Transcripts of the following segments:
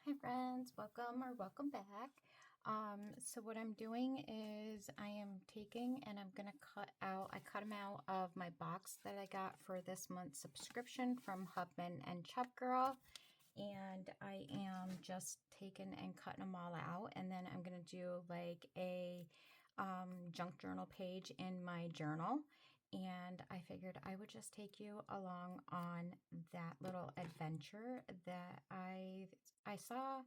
Hi friends, welcome back. So what I'm doing is I am taking and I'm gonna I cut them out of my box that I got for this month's subscription from Hubman and Chubgirl, and I am just taking and cutting them all out, and then I'm gonna do like a junk journal page in my journal. And I figured I would just take you along on that little adventure that I saw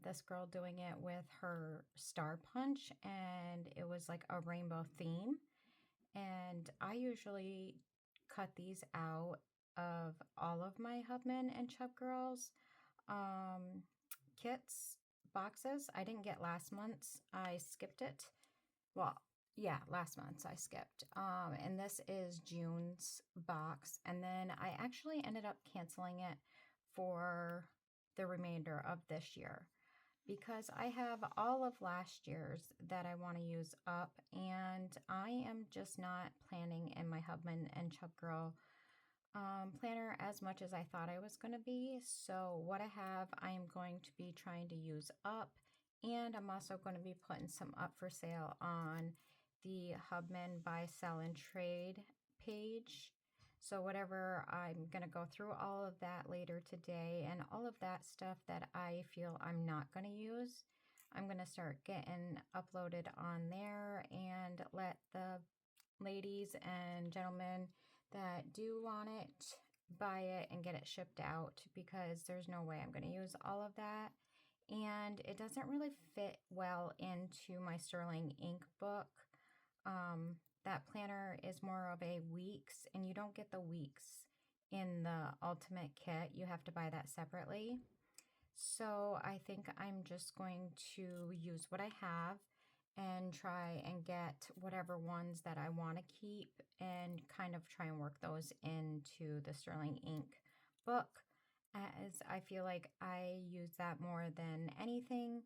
this girl doing it with her star punch, and it was like a rainbow theme. And I usually cut these out of all of my Hubman and Chub Girls um, kits boxes. I didn't get last month's. I skipped it. Well, yeah, last month's I skipped. And this is June's box. And then I actually ended up canceling it for the remainder of this year because I have all of last year's that I want to use up, and I am just not planning in my Hubman and Chubgirl planner as much as I thought I was going to be. So what I have, I am going to be trying to use up, and I'm also going to be putting some up for sale on the Hubman buy, sell, and trade page. So whatever, I'm going to go through all of that later today, and all of that stuff that I feel I'm not going to use, I'm going to start getting uploaded on there and let the ladies and gentlemen that do want it buy it and get it shipped out, because there's no way I'm going to use all of that. And it doesn't really fit well into my Sterling ink book. That planner is more of a weeks, and you don't get the weeks in the ultimate kit. You have to buy that separately. So I think I'm just going to use what I have and try and get whatever ones that I want to keep and kind of try and work those into the Sterling ink book, as I feel like I use that more than anything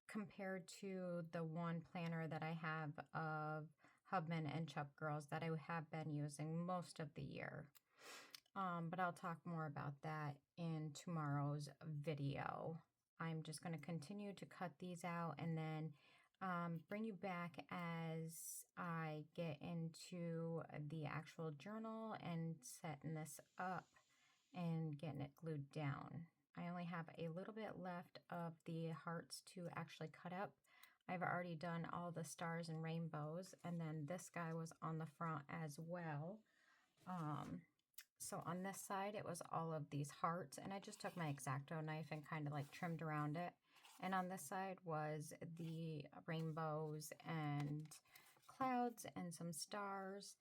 compared to the one planner that I have of Hubman and Chub Girls that I have been using most of the year. But I'll talk more about that in tomorrow's video. I'm just going to continue to cut these out and then bring you back as I get into the actual journal and setting this up and getting it glued down. I only have a little bit left of the hearts to actually cut up. I've already done all the stars and rainbows, and then this guy was on the front as well. So on this side, it was all of these hearts, and I just took my X-Acto knife and kind of like trimmed around it. And on this side was the rainbows and clouds and some stars.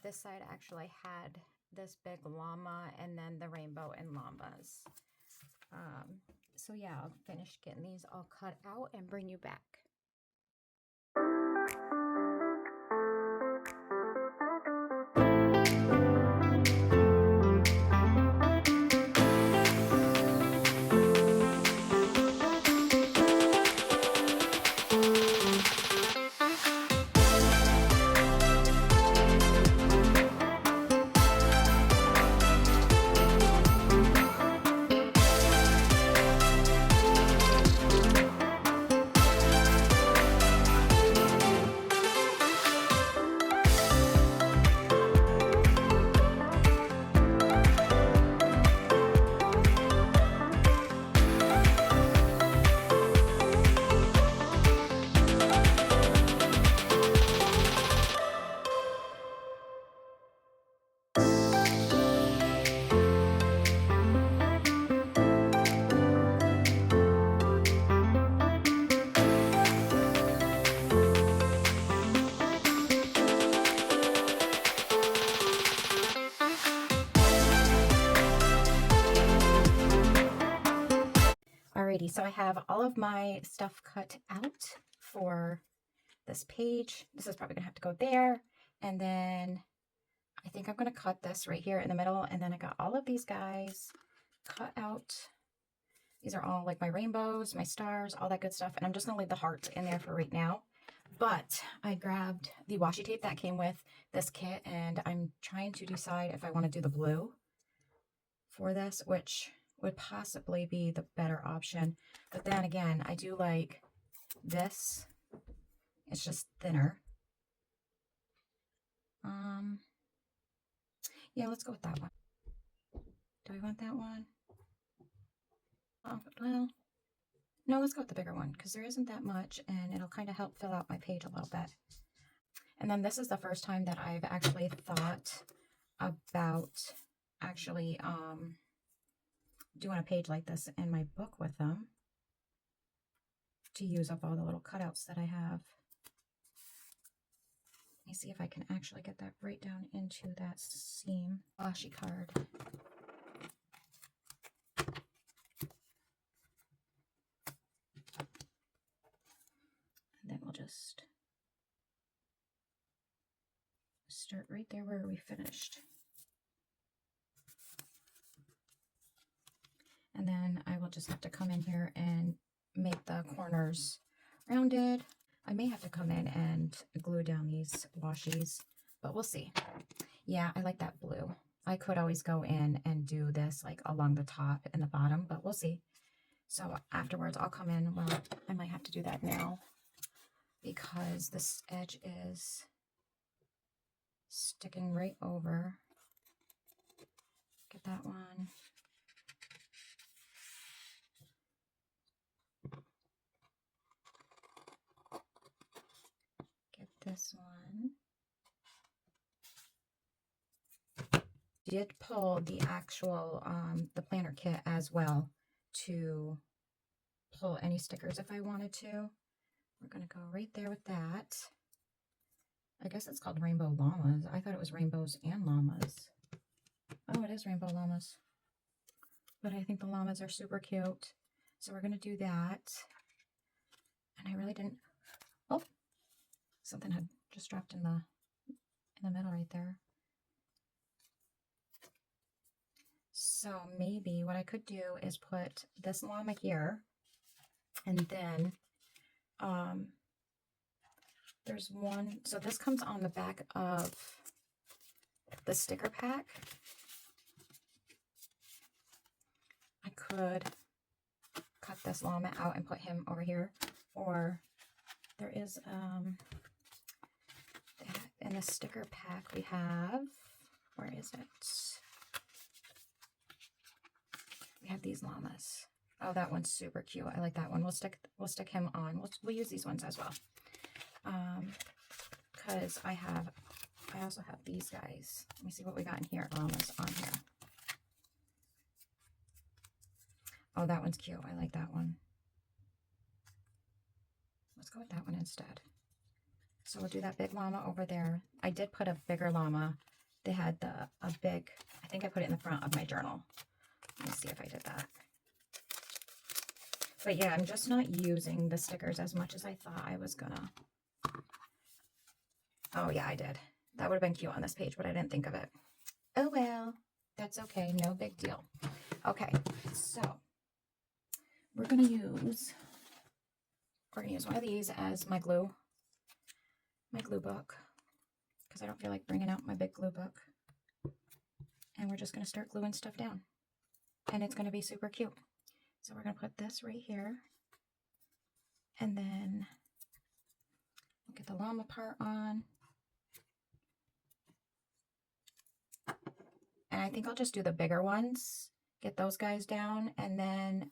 This side actually had this big llama and then the rainbow and llamas. So yeah, I'll finish getting these all cut out and bring you back. Alrighty, so I have all of my stuff cut out for this page. This is probably gonna have to go there. And then I think I'm gonna cut this right here in the middle. And then I got all of these guys cut out. These are all like my rainbows, my stars, all that good stuff. And I'm just gonna leave the hearts in there for right now. But I grabbed the washi tape that came with this kit, and I'm trying to decide if I want to do the blue for this, which would possibly be the better option. But then again, I do like this. It's just thinner. Yeah, let's go with that one. Do we want that one? Oh, well, no, let's go with the bigger one because there isn't that much and it'll kind of help fill out my page a little bit. And then this is the first time that I've actually thought about actually doing a page like this in my book with them to use up all the little cutouts that I have. Let me see if I can actually get that right down into that seam. Washi card. And then we'll just start right there where we finished. And then I will just have to come in here and make the corners rounded. I may have to come in and glue down these washies, but we'll see. Yeah, I like that blue. I could always go in and do this like along the top and the bottom, but we'll see. So afterwards I'll come in. Well, I might have to do that now because this edge is sticking right over. Get that one. Get this one. Did pull the actual the planner kit as well to pull any stickers if I wanted to. We're gonna go right there with that. I guess it's called Rainbow Llamas. I thought it was rainbows and llamas. Oh, it is Rainbow Llamas. But I think the llamas are super cute. So we're gonna do that. And I really didn't, oh, something had just dropped in the middle right there. So maybe what I could do is put this llama here, and then there's one, so this comes on the back of the sticker pack. I could cut this llama out and put him over here, or there is in the sticker pack we have, where is it? We have these llamas. Oh, that one's super cute. I like that one. We'll stick him on. We'll use these ones as well. Because I also have these guys. Let me see what we got in here. Llamas on here. Oh, that one's cute. I like that one. Let's go with that one instead. So we'll do that big llama over there. I did put a bigger llama. They had a big, I think I put it in the front of my journal. Let me see if I did that. But yeah, I'm just not using the stickers as much as I thought I was gonna. Oh yeah, I did. That would have been cute on this page, but I didn't think of it. Oh well, that's okay. No big deal. Okay, so we're gonna use one of these as my glue book, because I don't feel like bringing out my big glue book. And we're just gonna start gluing stuff down, and it's gonna be super cute. So we're gonna put this right here, and then we'll get the llama part on. And I think I'll just do the bigger ones, get those guys down, and then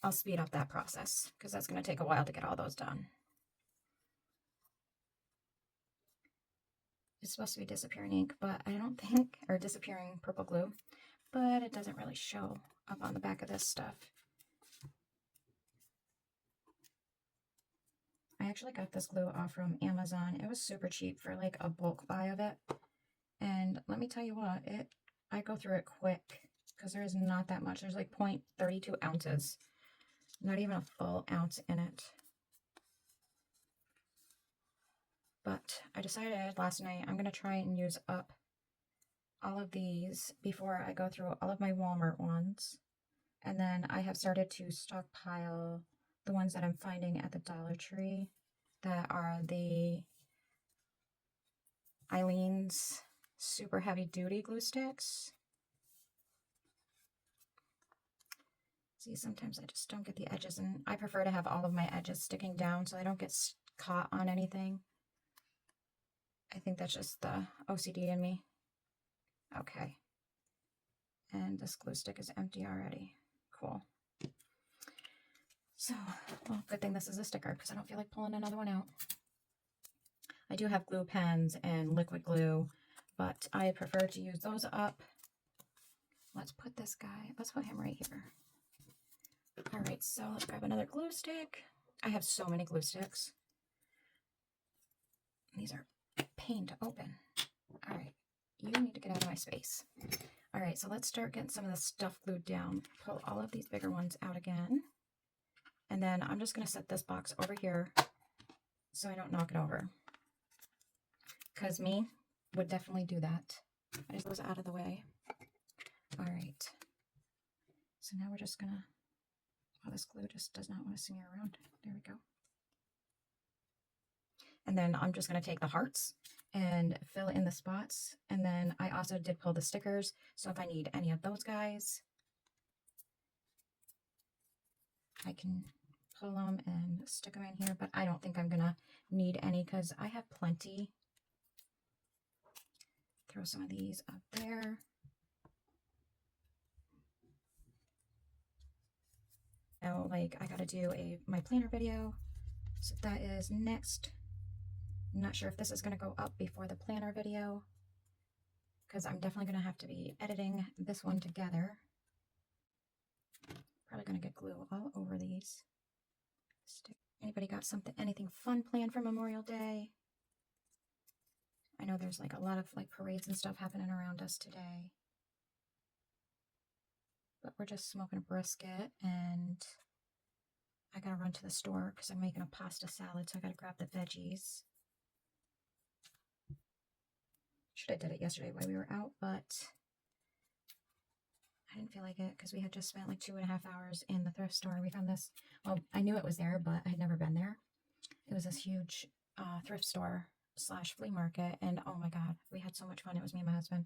I'll speed up that process because that's going to take a while to get all those done. It's supposed to be disappearing ink, but I don't think, or disappearing purple glue, but it doesn't really show up on the back of this stuff. I actually got this glue off from Amazon. It was super cheap for like a bulk buy of it. And let me tell you what, I go through it quick because there is not that much. There's like 0.32 ounces, not even a full ounce in it. But I decided last night I'm going to try and use up all of these before I go through all of my Walmart ones. And then I have started to stockpile the ones that I'm finding at the Dollar Tree that are the Eileen's super heavy duty glue sticks. See, sometimes I just don't get the edges, and I prefer to have all of my edges sticking down so I don't get caught on anything. I think that's just the OCD in me. Okay. And this glue stick is empty already. Cool. So, well, good thing this is a sticker because I don't feel like pulling another one out. I do have glue pens and liquid glue, but I prefer to use those up. Let's put this guy, let's put him right here. All right, so let's grab another glue stick. I have so many glue sticks. These are a pain to open. All right, you need to get out of my space. All right, so let's start getting some of the stuff glued down. Pull all of these bigger ones out again. And then I'm just going to set this box over here so I don't knock it over. Because me would definitely do that. I just was out of the way. All right. So now we're just going to, oh, this glue just does not want to smear around. There we go. And then I'm just going to take the hearts and fill in the spots. And then I also did pull the stickers. So if I need any of those guys, I can pull them and stick them in here. But I don't think I'm going to need any because I have plenty. Throw some of these up there. Now, like, I got to do my planner video. So that is next. I'm not sure if this is going to go up before the planner video because I'm definitely going to have to be editing this one together. Probably going to get glue all over these. Anybody got anything fun planned for Memorial Day? I know there's like a lot of like parades and stuff happening around us today. But we're just smoking a brisket, and I gotta run to the store because I'm making a pasta salad, so I gotta grab the veggies. Should have did it yesterday while we were out, but I didn't feel like it because we had just spent like 2.5 hours in the thrift store. We found this, well, I knew it was there, but I had never been there. It was this huge thrift store / flea market, and oh my god, we had so much fun. It was me and my husband.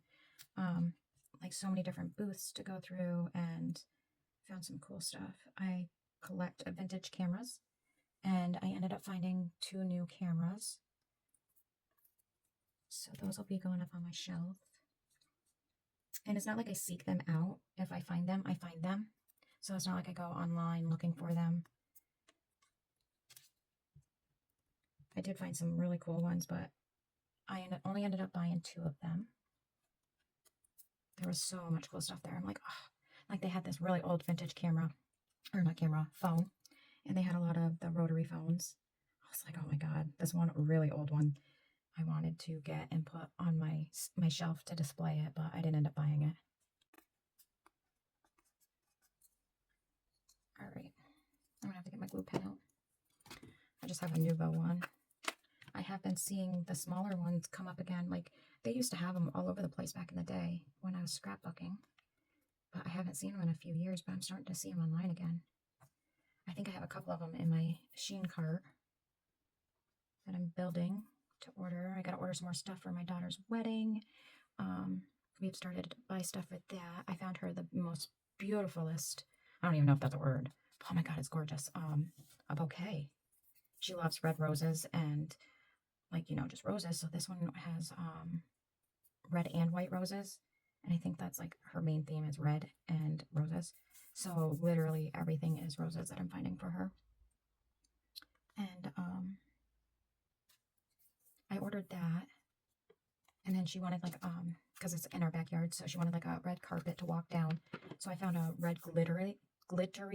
Like so many different booths to go through, and found some cool stuff. I collect vintage cameras, and I ended up finding 2 new cameras. So those will be going up on my shelf. And it's not like I seek them out. If I find them, I find them. So it's not like I go online looking for them. I did find some really cool ones, but I only ended up buying 2 of them. There was so much cool stuff there. I'm like, oh, like they had this really old vintage camera, or not camera, phone, and they had a lot of the rotary phones. I was like, oh my god, this one really old one I wanted to get and put on my shelf to display it, but I didn't end up buying it. All right, I'm gonna have to get my glue pen out. I just have a Nuvo one. I have been seeing the smaller ones come up again. Like, they used to have them all over the place back in the day when I was scrapbooking. But I haven't seen them in a few years, but I'm starting to see them online again. I think I have a couple of them in my Shein cart that I'm building to order. I got to order some more stuff for my daughter's wedding. We've started to buy stuff for that. I found her the most beautifulest, I don't even know if that's a word. Oh my god, it's gorgeous. A bouquet. She loves red roses and, like, you know, just roses. So this one has red and white roses. And I think that's like her main theme is red and roses. So literally everything is roses that I'm finding for her. And I ordered that. And then she wanted like, because it's in our backyard, so she wanted like a red carpet to walk down. So I found a red glittery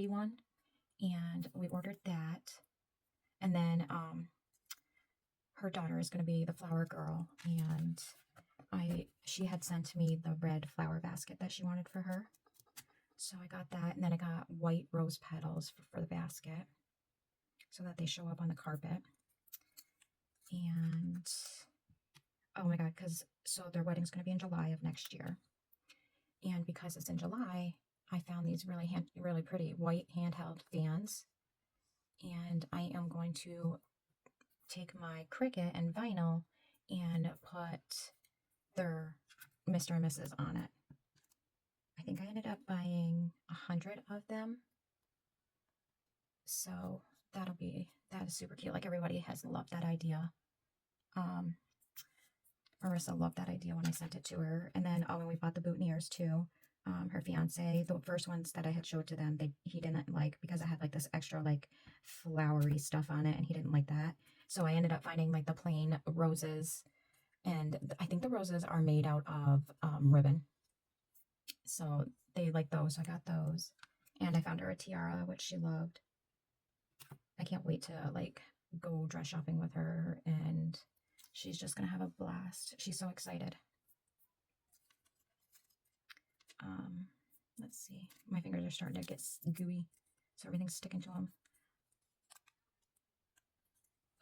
one, and we ordered that. And then her daughter is going to be the flower girl, and she had sent me the red flower basket that she wanted for her. So I got that, and then I got white rose petals for the basket so that they show up on the carpet. And oh my god, so their wedding's going to be in July of next year. And because it's in July, I found these really pretty white handheld fans. And I am going to take my Cricut and vinyl and put their Mr. and Mrs. on it. I think I ended up buying 100 of them. So that is super cute. Like everybody has loved that idea. Marissa loved that idea when I sent it to her. And then, oh, and we bought the boutonnieres too. Her fiance, the first ones that I had showed to them, he didn't like, because I had like this extra like flowery stuff on it, and he didn't like that. So I ended up finding like the plain roses, and I think the roses are made out of ribbon. So they like those, so I got those. And I found her a tiara, which she loved. I can't wait to like go dress shopping with her, and she's just gonna have a blast. She's so excited. Let's see. My fingers are starting to get gooey, so everything's sticking to them.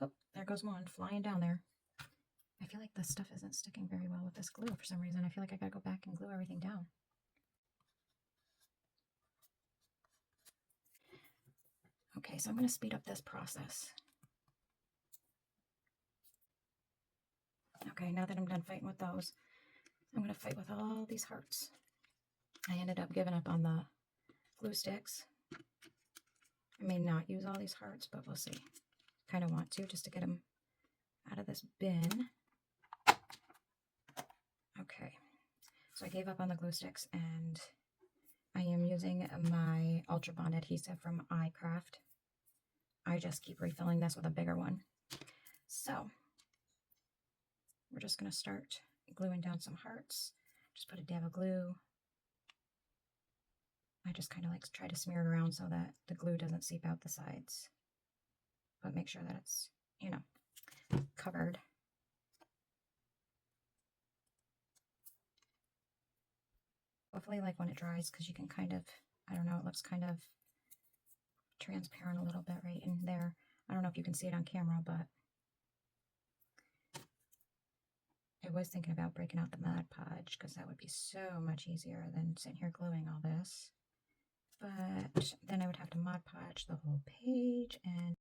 Oh, there goes one flying down there. I feel like this stuff isn't sticking very well with this glue for some reason. I feel like I gotta go back and glue everything down. Okay, so I'm gonna speed up this process. Okay, now that I'm done fighting with those, I'm gonna fight with all these hearts. I ended up giving up on the glue sticks. I may not use all these hearts, but we'll see. Kind of want to, just to get them out of this bin. Okay, so I gave up on the glue sticks, and I am using my Ultra Bond adhesive from iCraft. I just keep refilling this with a bigger one. So we're just going to start gluing down some hearts. Just put a dab of glue. I just kind of like try to smear it around so that the glue doesn't seep out the sides. But make sure that it's, you know, covered. Hopefully like when it dries, because you can kind of, I don't know, it looks kind of transparent a little bit right in there. I don't know if you can see it on camera, but I was thinking about breaking out the Mod Podge, because that would be so much easier than sitting here gluing all this. But then I would have to Mod Podge the whole page, and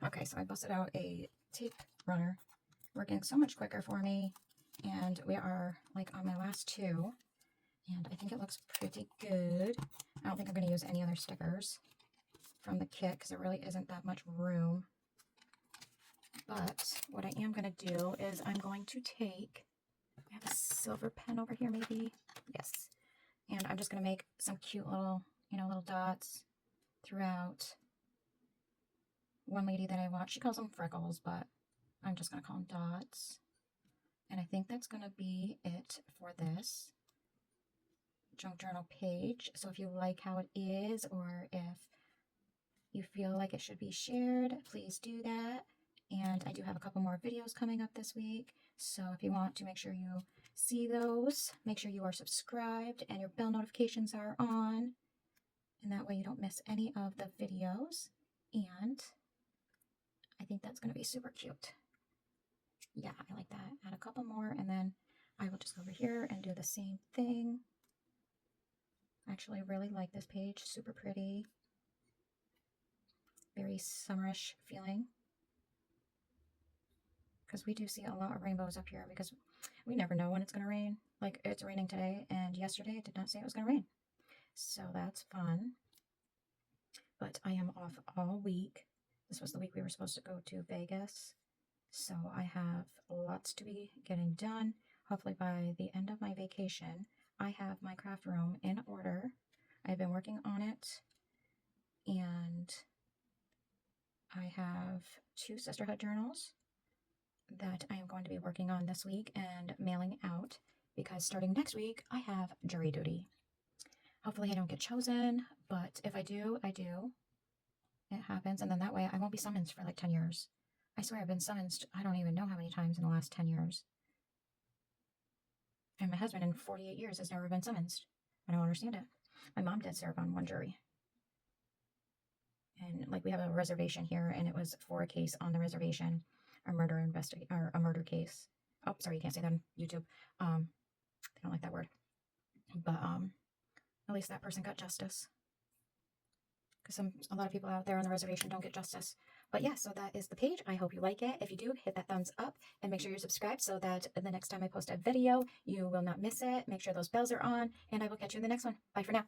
okay, so I busted out a tape runner, working so much quicker for me, and we are like on my last two, and I think it looks pretty good. I don't think I'm going to use any other stickers from the kit, because there really isn't that much room. But what I am going to do is I'm going to take, I have a silver pen over here maybe, yes, and I'm just going to make some cute little, you know, little dots throughout. One lady that I watch, she calls them freckles, but I'm just going to call them dots. And I think that's going to be it for this junk journal page. So if you like how it is, or if you feel like it should be shared, please do that. And I do have a couple more videos coming up this week. So if you want to make sure you see those, make sure you are subscribed and your bell notifications are on. And that way you don't miss any of the videos. And I think that's going to be super cute. Yeah, I like that. Add a couple more, and then I will just go over here and do the same thing. I actually really like this page. Super pretty. Very summerish feeling. Because we do see a lot of rainbows up here because we never know when it's going to rain. Like, it's raining today, and yesterday it did not say it was going to rain. So that's fun. But I am off all week. This was the week we were supposed to go to Vegas. So I have lots to be getting done. Hopefully by the end of my vacation, I have my craft room in order. I've been working on it, and I have 2 sisterhood journals that I am going to be working on this week and mailing out, because starting next week, I have jury duty. Hopefully I don't get chosen, but if I do, I do. It happens, and then that way I won't be summoned for like 10 years. I swear I've been summoned, I don't even know how many times in the last 10 years. And my husband in 48 years has never been summoned. I don't understand it. My mom did serve on 1 jury. And like, we have a reservation here, and it was for a case on the reservation, a murder case. Oh, sorry, you can't say that on YouTube. They don't like that word. But at least that person got justice. Because a lot of people out there on the reservation don't get justice. But yeah, so that is the page. I hope you like it. If you do, hit that thumbs up and make sure you're subscribed so that the next time I post a video, you will not miss it. Make sure those bells are on, and I will catch you in the next one. Bye for now.